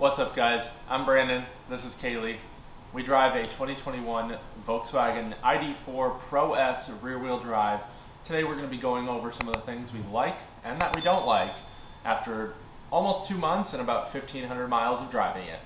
What's up, guys? I'm Brandon. This is Kaylee. We drive a 2021 Volkswagen ID.4 Pro S rear-wheel drive. Today we're going to be going over some of the things we like and that we don't like after almost 2 months and about 1,500 miles of driving it.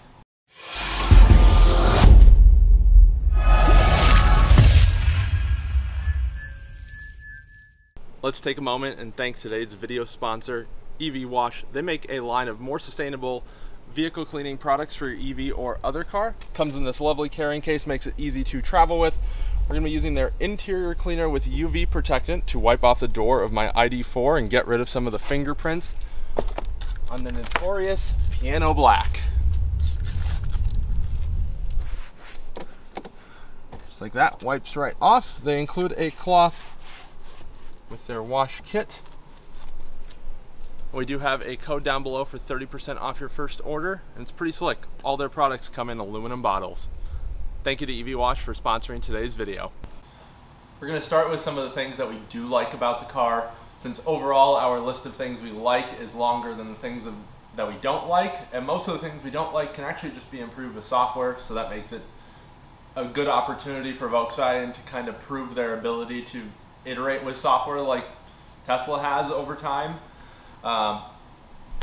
Let's take a moment and thank today's video sponsor, EV Wash. They make a line of more sustainable vehicle cleaning products for your EV or other car. Comes in this lovely carrying case, makes it easy to travel with. We're gonna be using their interior cleaner with UV protectant to wipe off the door of my ID.4 and get rid of some of the fingerprints on the notorious piano black. Just like that, wipes right off. They include a cloth with their wash kit. We do have a code down below for 30% off your first order, and it's pretty slick. All their products come in aluminum bottles. Thank you to EV Wash for sponsoring today's video. We're going to start with some of the things that we do like about the car, since overall our list of things we like is longer than the things that we don't like, and most of the things we don't like can actually just be improved with software, so that makes it a good opportunity for Volkswagen to kind of prove their ability to iterate with software like Tesla has over time.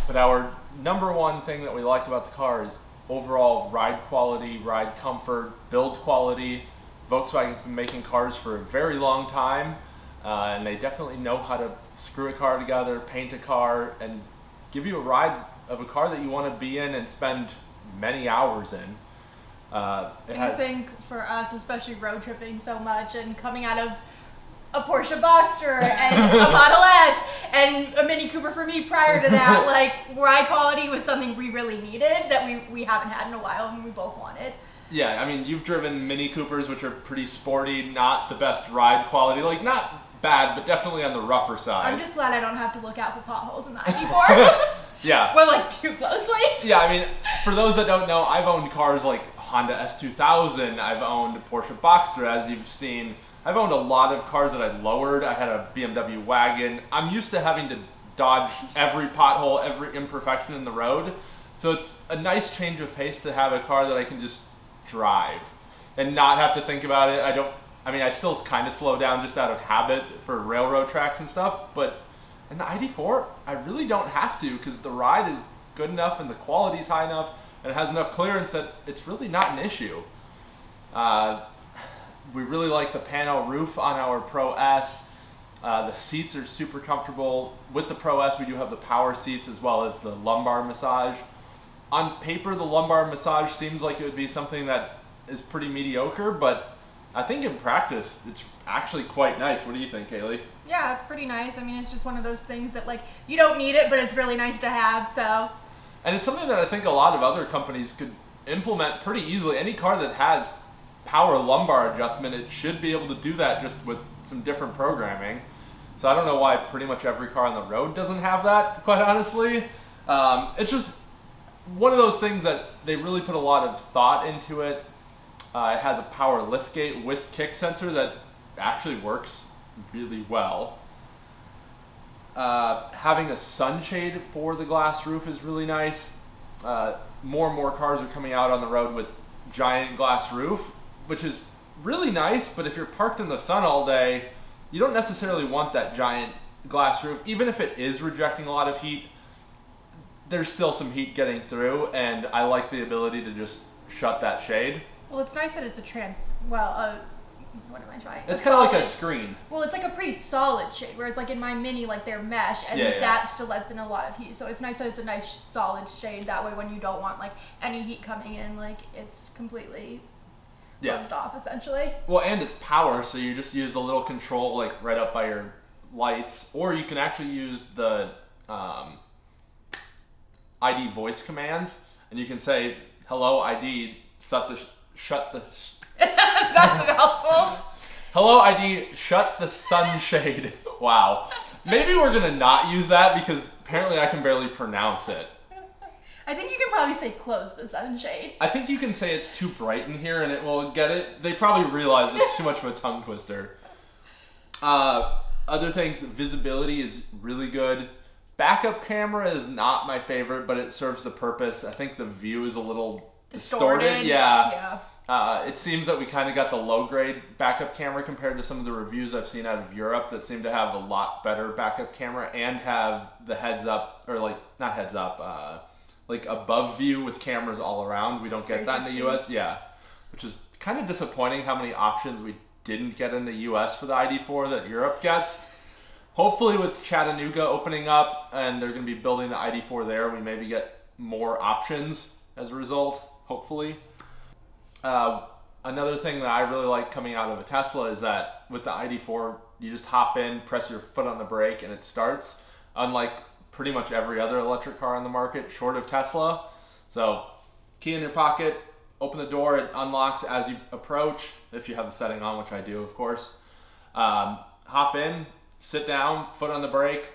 But our number one thing that we like about the car is overall ride quality, ride comfort, build quality. Volkswagen's been making cars for a very long time, and they definitely know how to screw a car together, paint a car, and give you a ride of a car that you want to be in and spend many hours in. I think for us, especially road tripping so much and coming out of a Porsche Boxster and a Model S and a Mini Cooper for me prior to that, like, ride quality was something we really needed that we haven't had in a while and we both wanted. Yeah, I mean, you've driven Mini Coopers, which are pretty sporty, not the best ride quality, like not bad, but definitely on the rougher side. I'm just glad I don't have to look out for potholes in the ID.4. Yeah. We're like too closely. Yeah, I mean, for those that don't know, I've owned cars like Honda S2000, I've owned Porsche Boxster, as you've seen. I've owned a lot of cars that I lowered. I had a BMW wagon. I'm used to having to dodge every pothole, every imperfection in the road. So it's a nice change of pace to have a car that I can just drive and not have to think about it. I still kind of slow down just out of habit for railroad tracks and stuff, but in the ID.4, I really don't have to because the ride is good enough and the quality is high enough and it has enough clearance that it's really not an issue. We really like the pano roof on our Pro S. The seats are super comfortable. With the Pro S, we do have the power seats as well as the lumbar massage. On paper, the lumbar massage seems like it would be something that is pretty mediocre, but I think in practice, it's actually quite nice. What do you think, Kaylee? Yeah, it's pretty nice. I mean, it's just one of those things that, like, you don't need it, but it's really nice to have, so. And it's something that I think a lot of other companies could implement pretty easily. Any car that has power lumbar adjustment, it should be able to do that just with some different programming. So I don't know why pretty much every car on the road doesn't have that, quite honestly. It's just one of those things that they really put a lot of thought into it. It has a power liftgate with kick sensor that actually works really well. Having a sunshade for the glass roof is really nice. More and more cars are coming out on the road with giant glass roof, which is really nice, but if you're parked in the sun all day, you don't necessarily want that giant glass roof. Even if it is rejecting a lot of heat, there's still some heat getting through, and I like the ability to just shut that shade. Well, it's nice that it's what am I trying? It's kind of like a screen. Well, it's like a pretty solid shade, whereas like in my Mini, like they're mesh, and that still lets in a lot of heat. So it's nice that it's a nice solid shade. That way, when you don't want like any heat coming in, like it's completely closed off essentially. Well, and it's power, so you just use a little control like right up by your lights, or you can actually use the ID voice commands, and you can say, "Hello, ID, shut the." That's helpful. Hello, ID, shut the sunshade. Wow. Maybe we're gonna not use that because apparently I can barely pronounce it. I think you can probably say close the sunshade. I think you can say it's too bright in here and it will get it. They probably realize it's too much of a tongue twister. Other things, visibility is really good. Backup camera is not my favorite, but it serves the purpose. I think the view is a little distorted. Yeah. It seems that we kind of got the low-grade backup camera compared to some of the reviews I've seen out of Europe that seem to have a lot better backup camera and have the heads-up, or like, not heads-up, like above view with cameras all around. We don't get that in the US. Yeah, which is kind of disappointing how many options we didn't get in the US for the ID.4 that Europe gets. Hopefully with Chattanooga opening up and they're going to be building the ID.4 there, we maybe get more options as a result, hopefully. Another thing that I really like coming out of a Tesla is that with the ID.4, you just hop in, press your foot on the brake, and it starts, unlike pretty much every other electric car on the market, short of Tesla. So, key in your pocket, open the door, it unlocks as you approach, if you have the setting on, which I do, of course. Hop in, sit down, foot on the brake,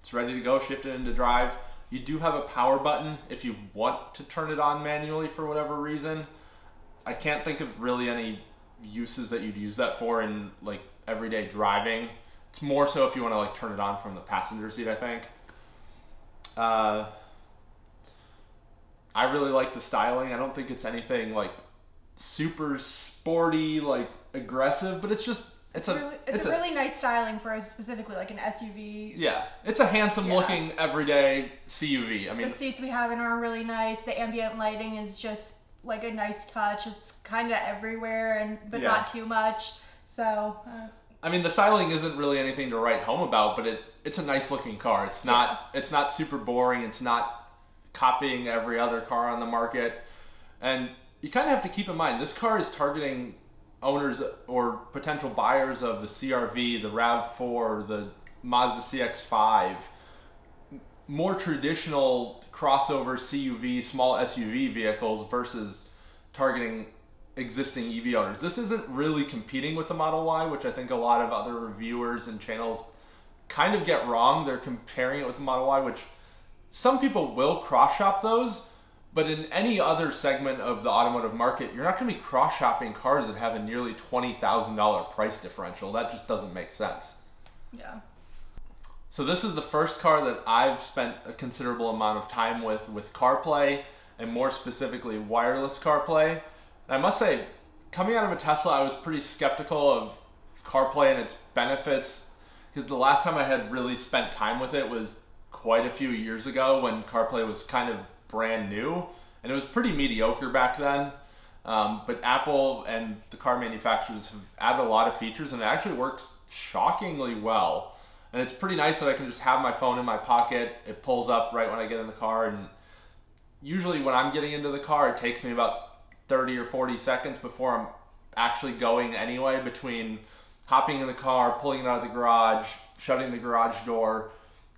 it's ready to go, shift it into drive. You do have a power button if you want to turn it on manually for whatever reason. I can't think of really any uses that you'd use that for in like everyday driving. It's more so if you want to like turn it on from the passenger seat, I think. I really like the styling. I don't think it's anything like super sporty, like aggressive, but it's just it's a really nice styling for specifically like an SUV. Yeah, it's a handsome looking everyday CUV. I mean, the seats we have in are really nice. The ambient lighting is just like a nice touch. It's kind of everywhere, but not too much. So I mean, the styling isn't really anything to write home about, but it's a nice looking car. It's not super boring. It's not copying every other car on the market. And you kind of have to keep in mind, this car is targeting owners or potential buyers of the CR-V, the RAV4, the Mazda CX-5, more traditional crossover CUV, small SUV vehicles versus targeting existing EV owners. This isn't really competing with the Model Y, which I think a lot of other reviewers and channels kind of get wrong. They're comparing it with the Model Y, which some people will cross-shop those, but in any other segment of the automotive market, you're not going to be cross-shopping cars that have a nearly $20,000 price differential. That just doesn't make sense. Yeah. So this is the first car that I've spent a considerable amount of time with Carplay, and more specifically wireless Carplay. And I must say, coming out of a Tesla, I was pretty skeptical of Carplay and its benefits, because the last time I had really spent time with it was quite a few years ago when Carplay was kind of brand new, and it was pretty mediocre back then. But Apple and the car manufacturers have added a lot of features, and it actually works shockingly well. And it's pretty nice that I can just have my phone in my pocket. It pulls up right when I get in the car, and usually when I'm getting into the car, it takes me about 30 or 40 seconds before I'm actually going anyway, between hopping in the car, pulling it out of the garage, shutting the garage door,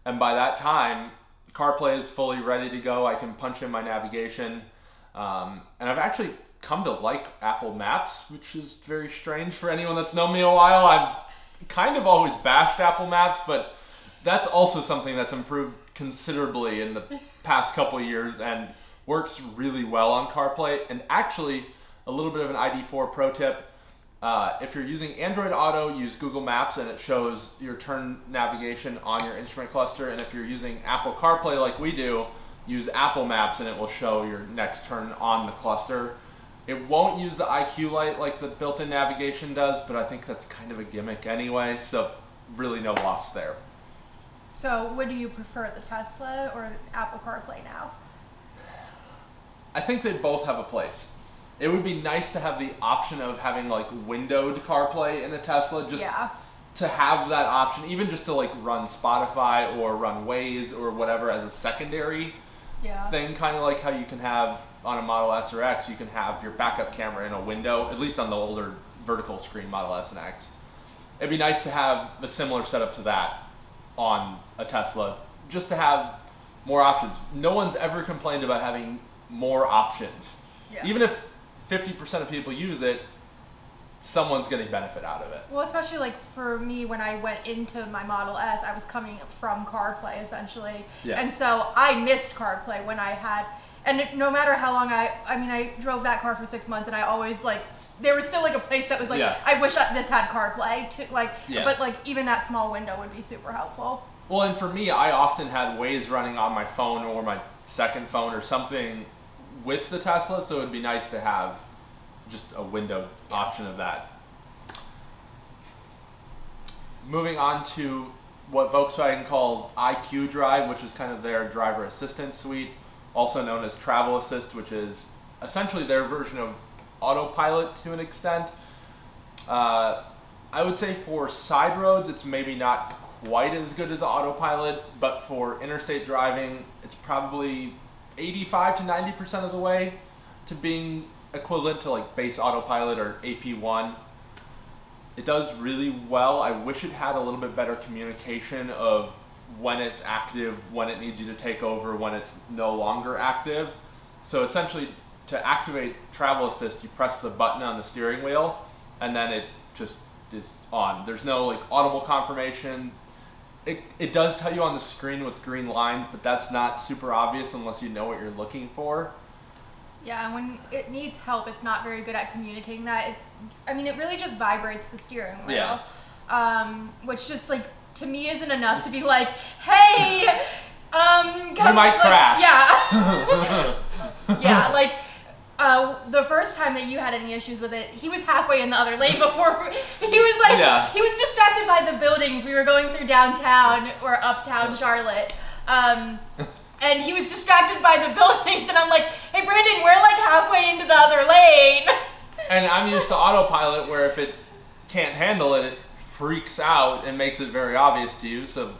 and by that time, CarPlay is fully ready to go. I can punch in my navigation, and I've actually come to like Apple Maps, which is very strange for anyone that's known me a while. I've kind of always bashed Apple Maps, but that's also something that's improved considerably in the past couple years and works really well on CarPlay. And actually, a little bit of an ID.4 pro tip. If you're using Android Auto, use Google Maps and it shows your turn navigation on your instrument cluster. And if you're using Apple CarPlay like we do, use Apple Maps and it will show your next turn on the cluster. It won't use the IQ light like the built-in navigation does, but I think that's kind of a gimmick anyway, so really no loss there. So would you prefer the Tesla or Apple CarPlay now? I think they both have a place. It would be nice to have the option of having like windowed CarPlay in a Tesla, just to have that option, even just to like run Spotify or run Waze or whatever as a secondary thing, kind of like how you can have on a Model S or X, you can have your backup camera in a window, at least on the older vertical screen Model S and X. It'd be nice to have a similar setup to that on a Tesla, just to have more options. No one's ever complained about having more options. Yeah. Even if 50% of people use it, someone's getting benefit out of it. Well, especially like for me, when I went into my Model S, I was coming from CarPlay essentially. Yeah. And so I missed CarPlay when I had, and no matter how long I drove that car for 6 months, and I always like, there was still like a place that was like, I wish this had CarPlay, but like even that small window would be super helpful. Well, and for me, I often had Waze running on my phone or my second phone or something with the Tesla, so it'd be nice to have just a window option of that. Moving on to what Volkswagen calls IQ Drive, which is kind of their driver assistance suite, also known as Travel Assist, which is essentially their version of autopilot to an extent. I would say for side roads, it's maybe not quite as good as autopilot, but for interstate driving, it's probably 85 to 90% of the way to being equivalent to like base autopilot or AP1. It does really well. I wish it had a little bit better communication of when it's active, when it needs you to take over, when it's no longer active. So essentially, to activate Travel Assist, you press the button on the steering wheel, and then it just is on. There's no like audible confirmation. It does tell you on the screen with green lines, but that's not super obvious unless you know what you're looking for. Yeah, and when it needs help, it's not very good at communicating that. I mean, it really just vibrates the steering wheel. Yeah. Which just like, to me isn't enough to be like, hey, you might crash. Yeah. Yeah, like, the first time that you had any issues with it, he was halfway in the other lane before he was like, he was distracted by the buildings. We were going through downtown or uptown Charlotte. And he was distracted by the buildings, and I'm like, hey Brandon, we're like halfway into the other lane. And I'm used to autopilot where if it can't handle it, it freaks out and makes it very obvious to you. So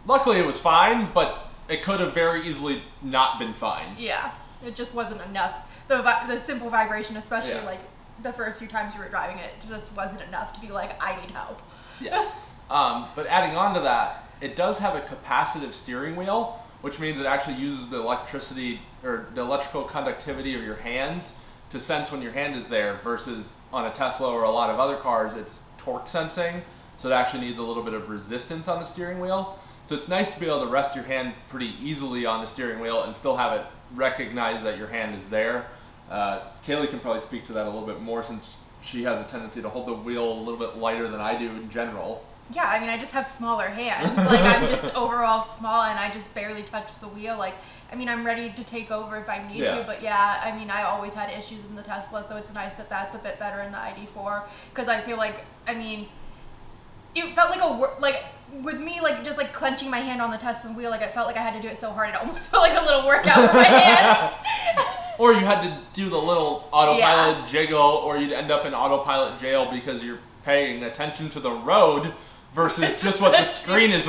luckily it was fine, but it could have very easily not been fine. Yeah, it just wasn't enough. The simple vibration, especially like the first few times you were driving it, just wasn't enough to be like, I need help. Yeah. But adding on to that, it does have a capacitive steering wheel, which means it actually uses the electricity or the electrical conductivity of your hands to sense when your hand is there, versus on a Tesla or a lot of other cars, it's torque sensing. So it actually needs a little bit of resistance on the steering wheel. So it's nice to be able to rest your hand pretty easily on the steering wheel and still have it recognize that your hand is there. Kaylee can probably speak to that a little bit more, since she has a tendency to hold the wheel a little bit lighter than I do in general. Yeah, I mean, I just have smaller hands. Like, I'm just overall small, and I just barely touch the wheel. Like, I mean, I'm ready to take over if I need to, but yeah, I mean, I always had issues in the Tesla, so it's nice that that's a bit better in the ID.4, because I feel like, I mean, it felt like with me, like, just like clenching my hand on the Tesla wheel, like, I felt like I had to do it so hard, it almost felt like a little workout for my hands. Or you had to do the little autopilot jiggle, or you'd end up in autopilot jail because you're paying attention to the road versus just what the screen is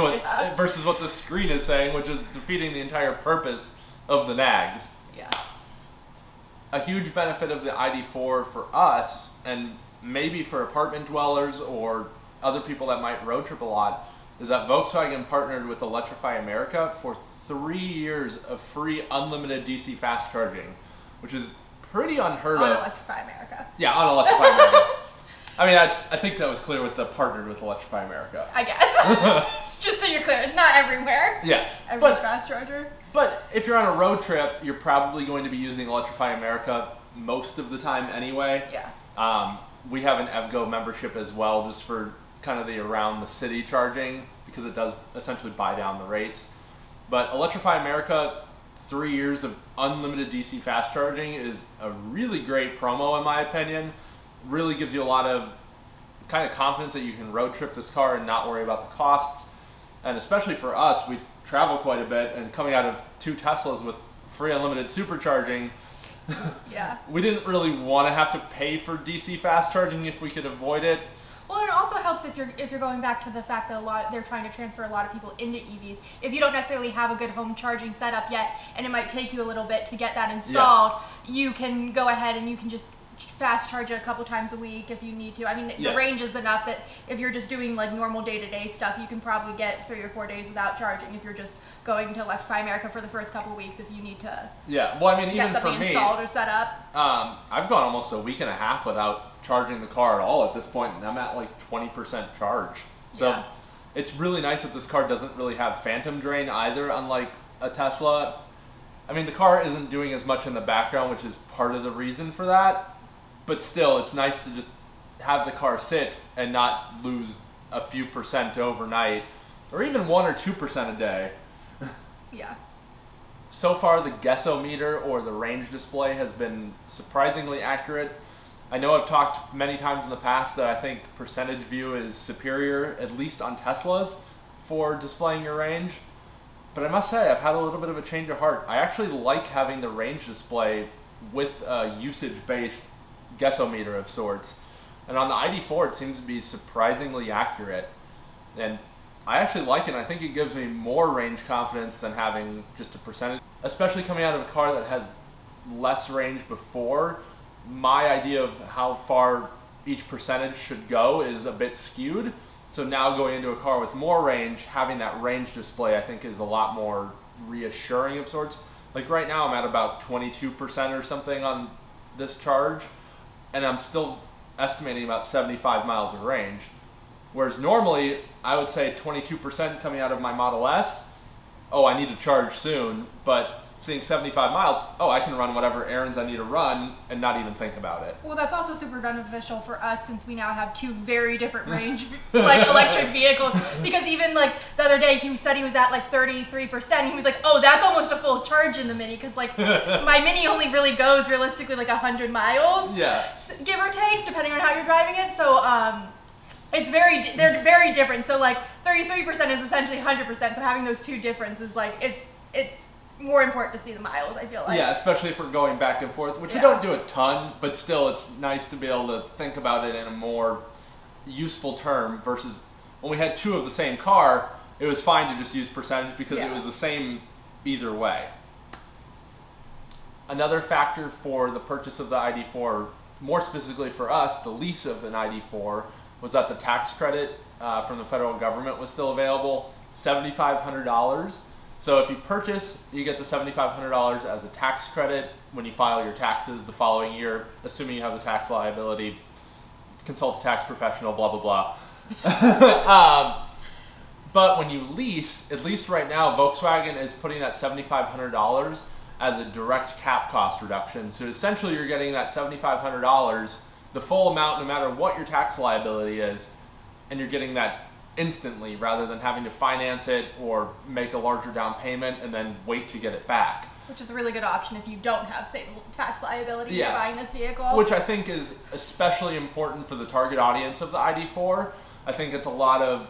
versus what the screen is saying, which is defeating the entire purpose of the nags. Yeah. A huge benefit of the ID.4 for us, and maybe for apartment dwellers or other people that might road trip a lot, is that Volkswagen partnered with Electrify America for 3 years of free unlimited DC fast charging, which is pretty unheard of. On Electrify America. Yeah, on Electrify America. I mean, I think that was clear with the partnered with Electrify America. I guess. Just so you're clear, it's not everywhere. Yeah. Every fast charger. But if you're on a road trip, you're probably going to be using Electrify America most of the time anyway. Yeah. We have an EVGO membership as well, just for kind of the around the city charging, because it does essentially buy down the rates. But Electrify America, 3 years of unlimited DC fast charging is a really great promo in my opinion. Really gives you a lot of kind of confidence that you can road trip this car and not worry about the costs. And especially for us, we travel quite a bit, and coming out of 2 Teslas with free unlimited supercharging, we didn't really want to have to pay for DC fast charging if we could avoid it. Well, and it also helps if you're going back to the fact that they're trying to transfer a lot of people into EVs. If you don't necessarily have a good home charging setup yet, and it might take you a little bit to get that installed, you can go ahead and you can just fast charge it a couple times a week if you need to. I mean, the range is enough that if you're just doing like normal day-to-day stuff, you can probably get 3 or 4 days without charging if you're just going to Electrify America for the first couple of weeks if you need to well, I mean, even for me, installed or set up. I've gone almost a week and a half without charging the car at all at this point, and I'm at like 20% charge. So it's really nice that this car doesn't really have phantom drain either, unlike a Tesla. I mean, the car isn't doing as much in the background, which is part of the reason for that. But still, it's nice to just have the car sit and not lose a few percent overnight. or even 1 or 2% a day. Yeah. So far, the guessometer or the range display has been surprisingly accurate. I know I've talked many times in the past that I think percentage view is superior, at least on Teslas, for displaying your range. But I must say, I've had a little bit of a change of heart. I actually like having the range display with a usage-based guessometer of sorts. And on the ID.4, it seems to be surprisingly accurate. And I actually like it, and I think it gives me more range confidence than having just a percentage. Especially coming out of a car that has less range before, my idea of how far each percentage should go is a bit skewed. So now going into a car with more range, having that range display I think is a lot more reassuring of sorts. Like right now I'm at about 22% or something on this charge, and I'm still estimating about 75 miles of range. Whereas normally I would say 22% coming out of my Model S, oh, I need to charge soon, but seeing 75 miles, oh, I can run whatever errands I need to run and not even think about it. Well, that's also super beneficial for us since we now have two very different range like electric vehicles. Because even like the other day, he said he was at like 33%. And he was like, oh, that's almost a full charge in the Mini. Because like my Mini only really goes realistically like 100 miles, yeah, give or take, depending on how you're driving it. So they're very different. So like 33% is essentially 100%. So having those two differences, like it's more important to see the miles, I feel like. Yeah, especially if we're going back and forth, which we don't do a ton, but still it's nice to be able to think about it in a more useful term versus when we had two of the same car, it was fine to just use percentage because it was the same either way. Another factor for the purchase of the ID.4, more specifically for us, the lease of an ID.4, was that the tax credit from the federal government was still available, $7,500. So if you purchase, you get the $7,500 as a tax credit when you file your taxes the following year, assuming you have the tax liability, consult a tax professional, blah, blah, blah. But when you lease, at least right now, Volkswagen is putting that $7,500 as a direct cap cost reduction. So essentially you're getting that $7,500, the full amount no matter what your tax liability is, and you're getting that instantly rather than having to finance it or make a larger down payment and then wait to get it back. Which is a really good option if you don't have, say, tax liability for buying this vehicle. Which I think is especially important for the target audience of the ID.4. I think it's a lot of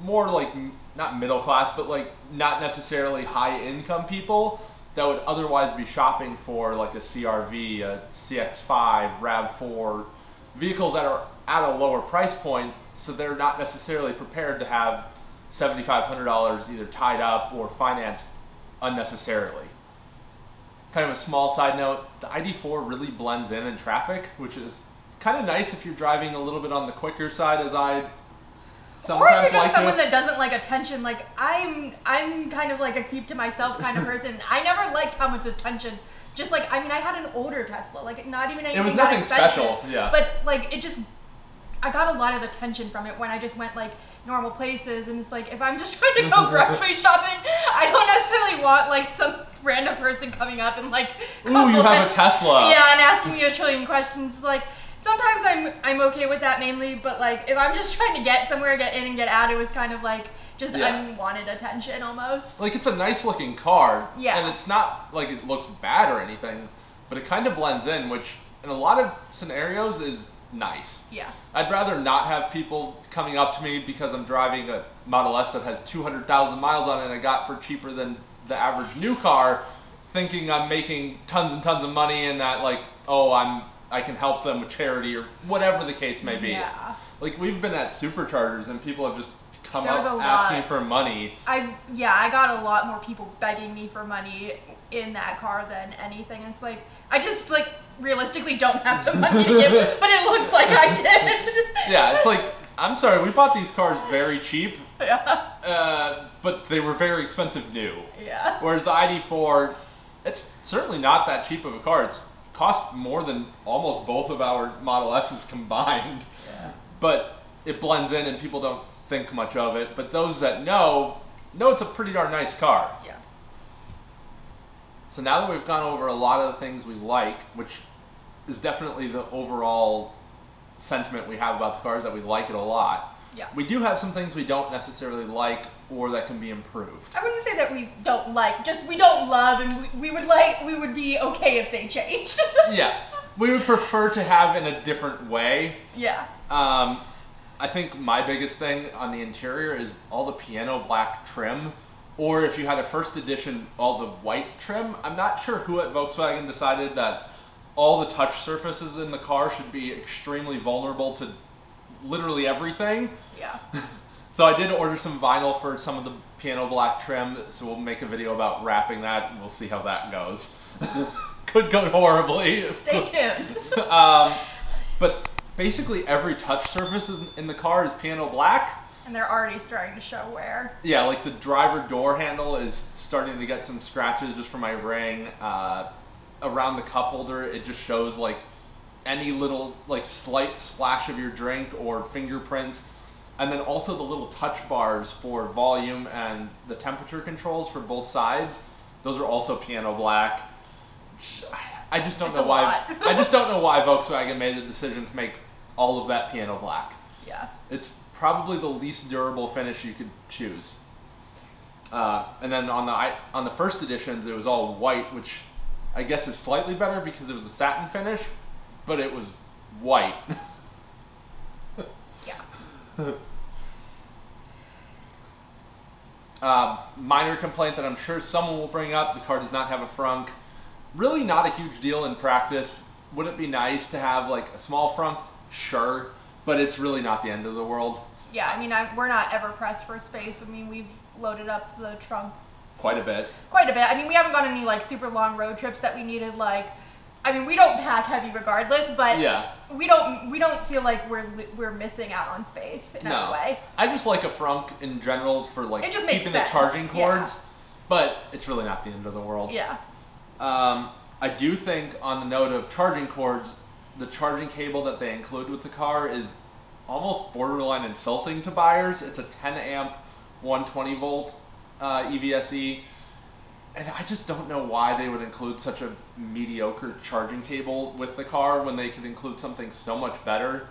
more like, not middle class, but like not necessarily high income people that would otherwise be shopping for like a CR-V, a CX-5, RAV4, vehicles that are at a lower price point, so they're not necessarily prepared to have $7,500 either tied up or financed unnecessarily. Kind of a small side note, the ID.4 really blends in traffic, which is kind of nice if you're driving a little bit on the quicker side, as I sometimes or if you're just like someone that doesn't like attention. Like I'm kind of like a keep to myself kind of person. I never liked how much attention. Just like, I mean, I had an older Tesla, like not even anything. It was nothing special, yeah. But like it just, I got a lot of attention from it when I just went like normal places, and it's like if I'm just trying to go grocery shopping, I don't necessarily want like some random person coming up and like, ooh, you have a Tesla. Yeah, and asking me a trillion questions. It's like sometimes I'm okay with that mainly, but like if I'm just trying to get somewhere, get in and get out, it was kind of like just unwanted attention almost. Like it's a nice looking car, yeah, and it's not like it looks bad or anything, but it kind of blends in, which in a lot of scenarios is nice. Yeah. I'd rather not have people coming up to me because I'm driving a Model S that has 200,000 miles on it and I got for cheaper than the average new car, thinking I'm making tons and tons of money and that like, oh, I can help them with charity or whatever the case may be. Yeah. Like we've been at superchargers and people have just come up asking for money. I got a lot more people begging me for money in that car than anything. It's like I just like realistically don't have the money to give, but it looks like I did. Yeah, it's like, I'm sorry, we bought these cars very cheap, yeah, but they were very expensive new. Yeah. Whereas the ID.4, it's certainly not that cheap of a car. It's cost more than almost both of our Model S's combined. Yeah. But it blends in and people don't think much of it. But those that know it's a pretty darn nice car. Yeah. So now that we've gone over a lot of the things we like, which is definitely the overall sentiment we have about the cars, that we like it a lot, Yeah. We do have some things we don't necessarily like or that can be improved. I wouldn't say that we don't like, just we don't love, and we would be okay if they changed. Yeah. We would prefer to have in a different way. Yeah. I think my biggest thing on the interior is all the piano black trim, or if you had a first edition, all the white trim. I'm not sure who at Volkswagen decided that all the touch surfaces in the car should be extremely vulnerable to literally everything. Yeah. So I did order some vinyl for some of the piano black trim, so we'll make a video about wrapping that, and we'll see how that goes. Could go horribly. Stay tuned. But basically every touch surface in the car is piano black. And they're already starting to show wear. Yeah, like the driver door handle is starting to get some scratches just from my ring. Around the cup holder, it just shows like any little like slight splash of your drink or fingerprints. And then also the little touch bars for volume and the temperature controls for both sides. Those are also piano black. I just don't know why. I just don't know why Volkswagen made the decision to make all of that piano black. Yeah. It's probably the least durable finish you could choose. And then on the first editions, it was all white, which I guess is slightly better because it was a satin finish, but it was white. Yeah. Minor complaint that I'm sure someone will bring up: the car does not have a frunk. Really not a huge deal in practice. Would it be nice to have like a small frunk? Sure, but it's really not the end of the world. Yeah, I mean, we're not ever pressed for space. I mean, we've loaded up the trunk quite a bit. Quite a bit. I mean, we haven't gone any like super long road trips that we needed like. I mean, we don't pack heavy regardless, but yeah, we don't feel like we're missing out on space in any way. I just like a frunk in general for like keeping the charging cords, but it's really not the end of the world. Yeah. I do think on the note of charging cords, the charging cable that they include with the car is almost borderline insulting to buyers. It's a 10 amp, 120 volt EVSE. And I just don't know why they would include such a mediocre charging cable with the car when they could include something so much better.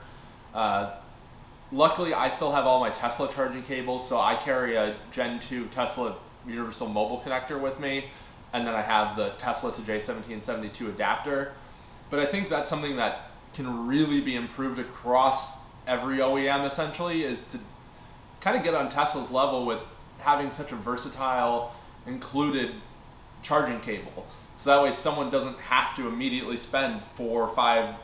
Luckily, I still have all my Tesla charging cables, so I carry a Gen 2 Tesla Universal Mobile Connector with me, and then I have the Tesla to J1772 adapter. But I think that's something that can really be improved across every OEM, essentially, is to kind of get on Tesla's level with having such a versatile included charging cable, so that way someone doesn't have to immediately spend 4 or 5.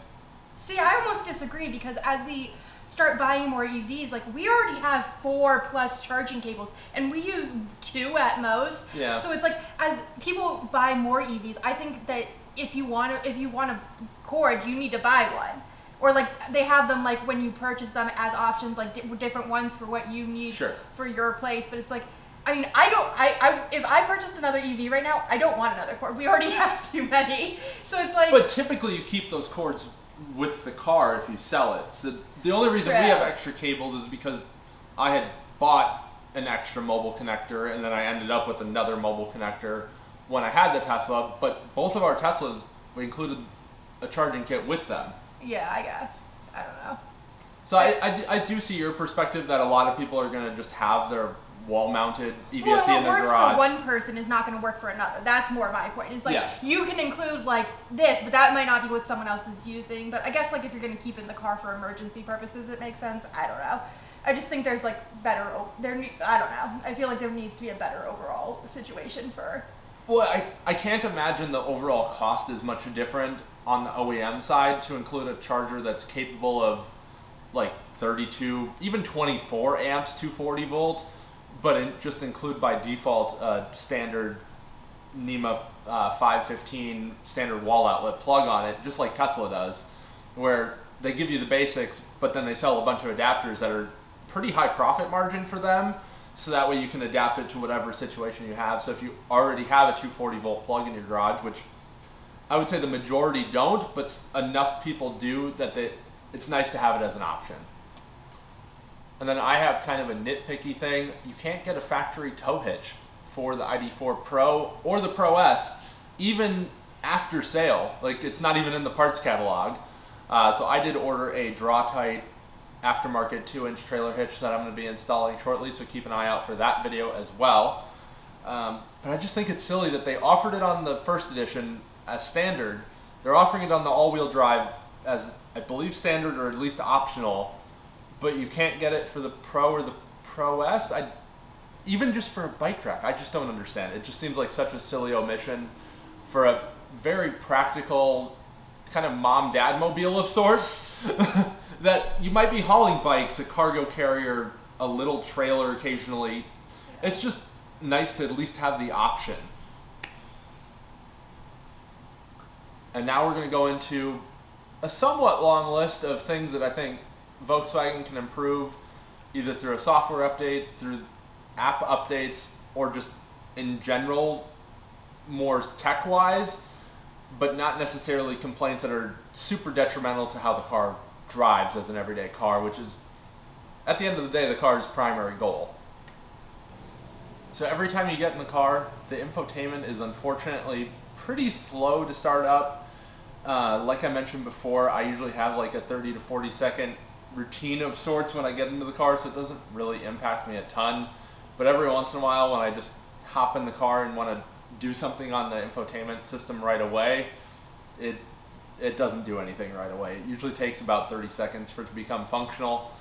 See, I almost disagree, because as we start buying more EVs, like we already have 4+ charging cables and we use 2 at most. Yeah. So it's like, as people buy more EVs, I think that if you want a cord, you need to buy one. Or like they have them like when you purchase them as options, like different ones for what you need for your place. But it's like, I mean, if I purchased another EV right now, I don't want another cord. We already have too many. So it's like. But typically you keep those cords with the car if you sell it. So the only reason we have extra cables is because I had bought an extra mobile connector and then I ended up with another mobile connector when I had the Tesla. But both of our Teslas, we included a charging kit with them. Yeah, I guess. I don't know. So I do see your perspective that a lot of people are going to just have their wall-mounted EVSE in their garage. What works for one person is not going to work for another. That's more my point. It's like, you can include like this, but that might not be what someone else is using. But I guess like if you're going to keep it in the car for emergency purposes, it makes sense. I don't know. I just think there's like better, I don't know. I feel like there needs to be a better overall situation for. Well, I can't imagine the overall cost is much different on the OEM side to include a charger that's capable of like 32, even 24 amps, 240 volt, but just include by default a standard NEMA 515 standard wall outlet plug on it, just like Tesla does, where they give you the basics, but then they sell a bunch of adapters that are pretty high profit margin for them, so that way you can adapt it to whatever situation you have. So if you already have a 240 volt plug in your garage, which I would say the majority don't, but enough people do that it's nice to have it as an option. And then I have kind of a nitpicky thing. You can't get a factory tow hitch for the ID.4 Pro or the Pro S, even after sale. Like, it's not even in the parts catalog. So I did order a draw-tight aftermarket 2-inch trailer hitch that I'm going to be installing shortly, so keep an eye out for that video as well. But I just think it's silly that they offered it on the first edition as standard. They're offering it on the all-wheel drive as, I believe, standard or at least optional, but you can't get it for the Pro or the Pro S. Even just for a bike rack, I just don't understand. It just seems like such a silly omission for a very practical kind of mom-dad mobile of sorts. That you might be hauling bikes, a cargo carrier, a little trailer occasionally. It's just nice to at least have the option. And now we're going to go into a somewhat long list of things that I think Volkswagen can improve, either through a software update, through app updates, or just in general, more tech-wise, but not necessarily complaints that are super detrimental to how the car drives as an everyday car, which is, at the end of the day, the car's primary goal. So every time you get in the car, the infotainment is unfortunately pretty slow to start up. Like I mentioned before, I usually have like a 30 to 40 second routine of sorts when I get into the car, so it doesn't really impact me a ton. But every once in a while, when I just hop in the car and want to do something on the infotainment system right away, it doesn't do anything right away. It usually takes about 30 seconds for it to become functional.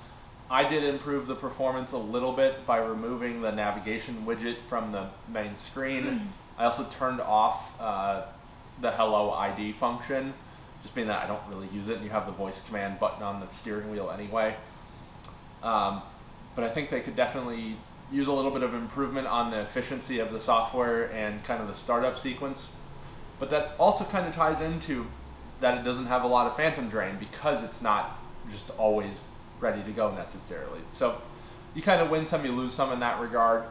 I did improve the performance a little bit by removing the navigation widget from the main screen. I also turned off the Hello ID function, just being that I don't really use it, and you have the voice command button on the steering wheel anyway. But I think they could definitely use a little bit of improvement on the efficiency of the software and kind of the startup sequence. But that also kind of ties into that it doesn't have a lot of phantom drain because it's not just always ready to go necessarily. So you kind of win some, you lose some in that regard.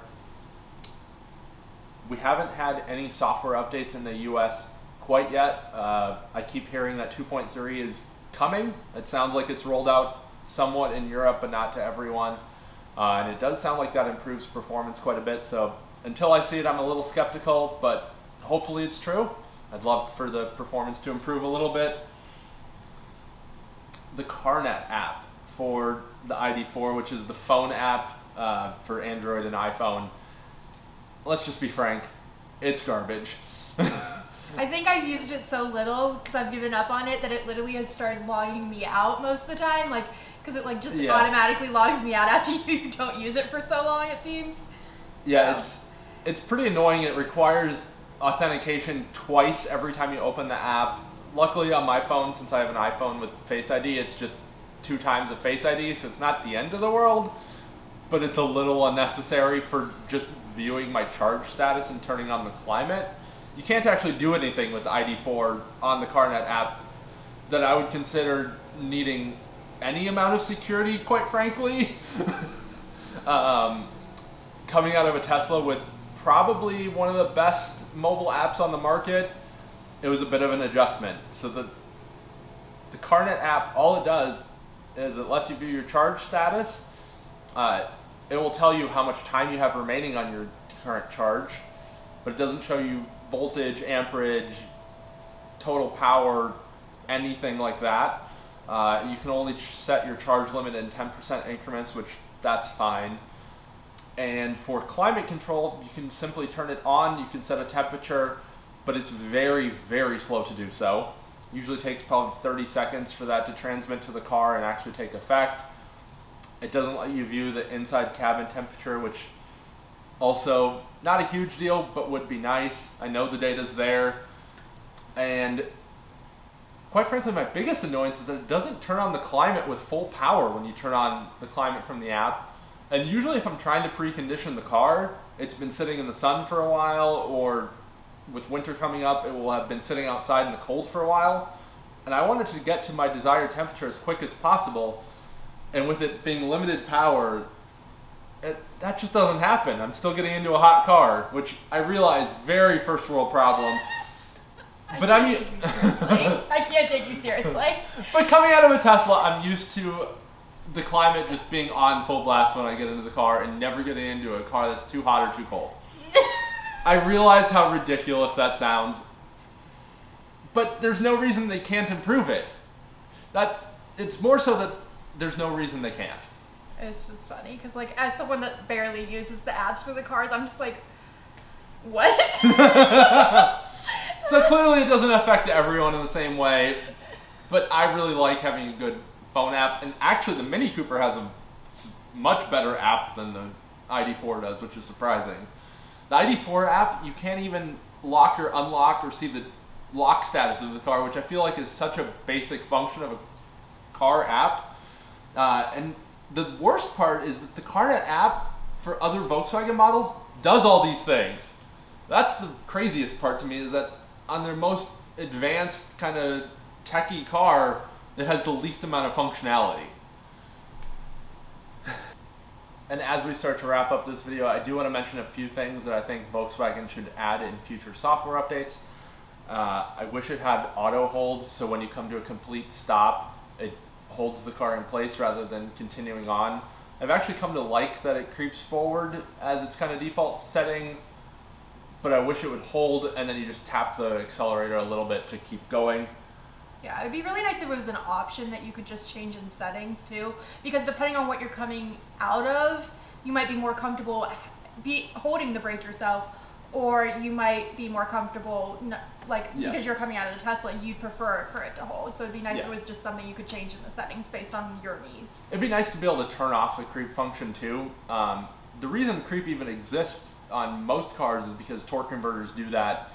We haven't had any software updates in the US quite yet. I keep hearing that 2.3 is coming. It sounds like it's rolled out somewhat in Europe, but not to everyone. And it does sound like that improves performance quite a bit. So until I see it, I'm a little skeptical, but hopefully it's true. I'd love for the performance to improve a little bit. The Carnet app for the ID.4, which is the phone app for Android and iPhone. Let's just be frank, it's garbage. I think I've used it so little because I've given up on it that it literally has started logging me out most of the time, like because it like just automatically logs me out after you don't use it for so long, it seems. Yeah, so it's pretty annoying. It requires authentication twice every time you open the app. Luckily on my phone, since I have an iPhone with Face ID, it's just 2 times a Face ID, so it's not the end of the world, but it's a little unnecessary for just viewing my charge status and turning on the climate. You can't actually do anything with the ID.4 on the Carnet app that I would consider needing any amount of security, quite frankly. Coming out of a Tesla with probably one of the best mobile apps on the market, it was a bit of an adjustment. So the Carnet app, all it does is it lets you view your charge status. It will tell you how much time you have remaining on your current charge, but it doesn't show you voltage, amperage, total power, anything like that. You can only set your charge limit in 10% increments, which that's fine. And for climate control, you can simply turn it on. You can set a temperature, but it's very, very slow to do so. Usually takes probably 30 seconds for that to transmit to the car and actually take effect. It doesn't let you view the inside cabin temperature, which also not a huge deal, but would be nice. I know the data's there. And quite frankly, my biggest annoyance is that it doesn't turn on the climate with full power when you turn on the climate from the app. And usually if I'm trying to precondition the car, it's been sitting in the sun for a while, or with winter coming up, it will have been sitting outside in the cold for a while. And I wanted to get to my desired temperature as quick as possible. And with it being limited power, that just doesn't happen. I'm still getting into a hot car, which I realize, very first world problem. But I can't take you seriously. But coming out of a Tesla, I'm used to the climate just being on full blast when I get into the car and never getting into a car that's too hot or too cold. I realize how ridiculous that sounds, but there's no reason they can't improve it. It's more so that there's no reason they can't. It's just funny because, like, as someone that barely uses the apps for the cars, I'm just like, what? So clearly it doesn't affect everyone in the same way, but I really like having a good phone app, and actually the Mini Cooper has a much better app than the ID.4 does, which is surprising. The ID.4 app, you can't even lock or unlock or see the lock status of the car, which I feel like is such a basic function of a car app. And the worst part is that the Carnet app for other Volkswagen models does all these things. That's the craziest part to me, is that on their most advanced kind of techie car, it has the least amount of functionality. And as we start to wrap up this video, I do want to mention a few things that I think Volkswagen should add in future software updates. I wish it had auto hold, so when you come to a complete stop, it holds the car in place rather than continuing on. I've actually come to like that it creeps forward as its kind of default setting, but I wish it would hold and then you just tap the accelerator a little bit to keep going. Yeah, it'd be really nice if it was an option that you could just change in settings too, because depending on what you're coming out of, you might be more comfortable holding the brake yourself, or you might be more comfortable, because you're coming out of the Tesla, you'd prefer for it to hold. So it'd be nice if it was just something you could change in the settings based on your needs. It'd be nice to be able to turn off the creep function too. The reason creep even exists on most cars is because torque converters do that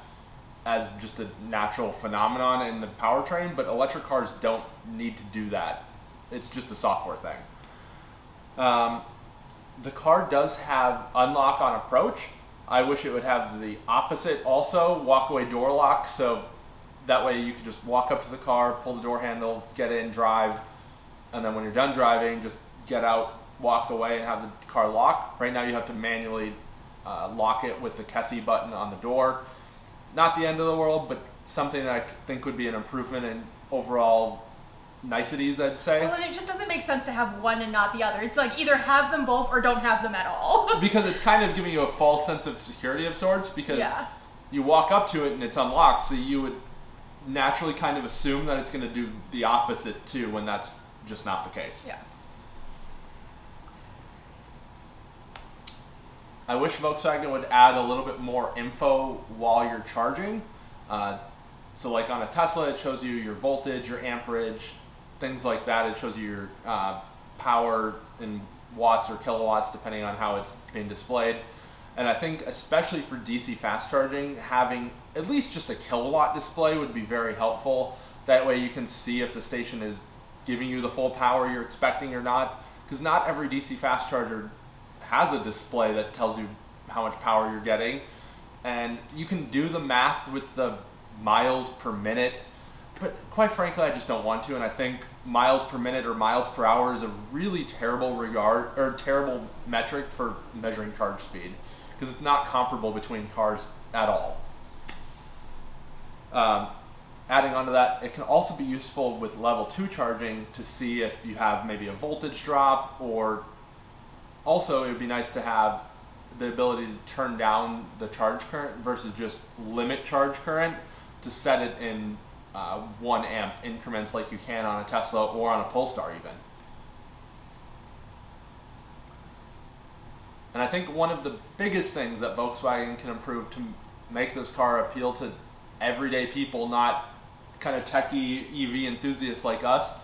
as just a natural phenomenon in the powertrain, but electric cars don't need to do that. It's just a software thing. The car does have unlock on approach. I wish it would have the opposite also, walk-away door lock, so that way you could just walk up to the car, pull the door handle, get in, drive, and then when you're done driving, just get out, walk away, and have the car lock. Right now you have to manually lock it with the Kessie button on the door. Not the end of the world, but something that I think would be an improvement in overall niceties, I'd say. Well, and it just doesn't make sense to have one and not the other. It's like either have them both or don't have them at all. Because it's kind of giving you a false sense of security of sorts, because you walk up to it and it's unlocked, so you would naturally kind of assume that it's going to do the opposite too, when that's just not the case. Yeah. I wish Volkswagen would add a little bit more info while you're charging. So like on a Tesla, it shows you your voltage, your amperage, things like that. It shows you your power in watts or kilowatts, depending on how it's being displayed. And I think especially for DC fast charging, having at least just a kilowatt display would be very helpful. That way you can see if the station is giving you the full power you're expecting or not. Because not every DC fast charger has a display that tells you how much power you're getting, and you can do the math with the miles per minute, but quite frankly I just don't want to, and I think miles per minute or miles per hour is a really terrible terrible metric for measuring charge speed, because it's not comparable between cars at all. Adding on to that, it can also be useful with level 2 charging to see if you have maybe a voltage drop, or also, it would be nice to have the ability to turn down the charge current versus just limit charge current, to set it in 1 amp increments like you can on a Tesla or on a Polestar even. And I think one of the biggest things that Volkswagen can improve to make this car appeal to everyday people, not kind of techie EV enthusiasts like us,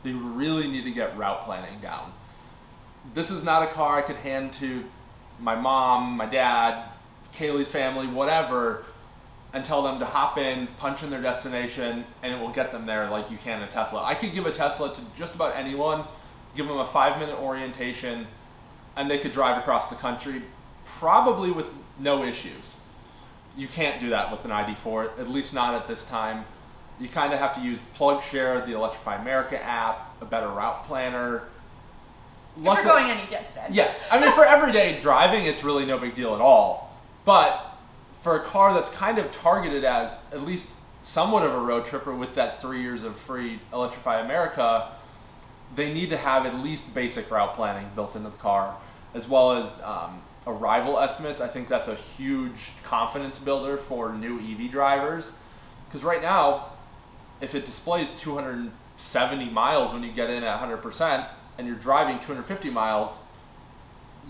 they really need to get route planning down. This is not a car I could hand to my mom, my dad, Kaylee's family, whatever, and tell them to hop in, punch in their destination, and it will get them there like you can a Tesla. I could give a Tesla to just about anyone, give them a 5-minute orientation, and they could drive across the country, probably with no issues. You can't do that with an ID.4, at least not at this time. You kind of have to use PlugShare, the Electrify America app, a better route planner. If you're going any distance. Yeah, I mean, for everyday driving, it's really no big deal at all. But for a car that's kind of targeted as at least somewhat of a road tripper with that 3 years of free Electrify America, they need to have at least basic route planning built into the car, as well as arrival estimates. I think that's a huge confidence builder for new EV drivers. Because right now, if it displays 270 miles when you get in at 100%, and you're driving 250 miles,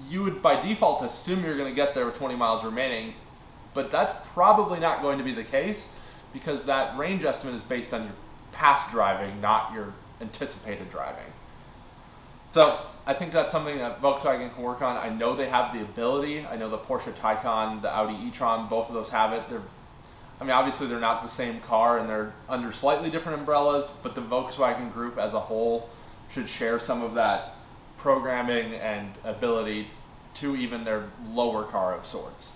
you would by default assume you're going to get there with 20 miles remaining, but that's probably not going to be the case because that range estimate is based on your past driving, not your anticipated driving. So I think that's something that Volkswagen can work on. I know they have the ability. I know the Porsche Taycan, the Audi e-tron, both of those have it. I mean, obviously they're not the same car and they're under slightly different umbrellas, but the Volkswagen group as a whole should share some of that programming and ability to even their lower car of sorts.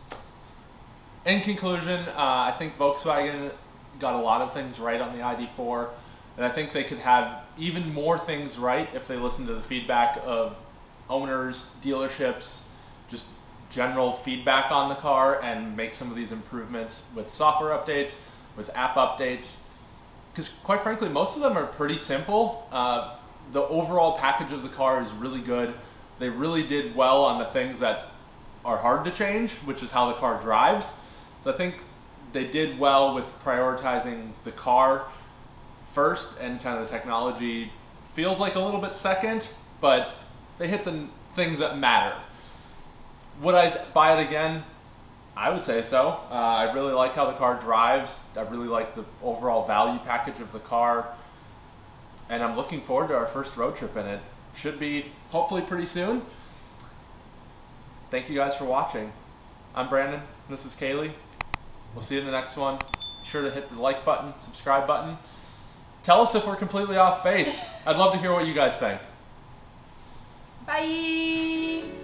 In conclusion, I think Volkswagen got a lot of things right on the ID.4, and I think they could have even more things right if they listen to the feedback of owners, dealerships, just general feedback on the car and make some of these improvements with software updates, with app updates, because quite frankly, most of them are pretty simple. The overall package of the car is really good. They really did well on the things that are hard to change, which is how the car drives. So I think they did well with prioritizing the car first, and kind of the technology feels like a little bit second, but they hit the things that matter. Would I buy it again? I would say so. I really like how the car drives. I really like the overall value package of the car. And I'm looking forward to our first road trip in it. Should be hopefully pretty soon. Thank you guys for watching. I'm Brandon, this is Kaylee. We'll see you in the next one. Be sure to hit the like button, subscribe button. Tell us if we're completely off base. I'd love to hear what you guys think. Bye!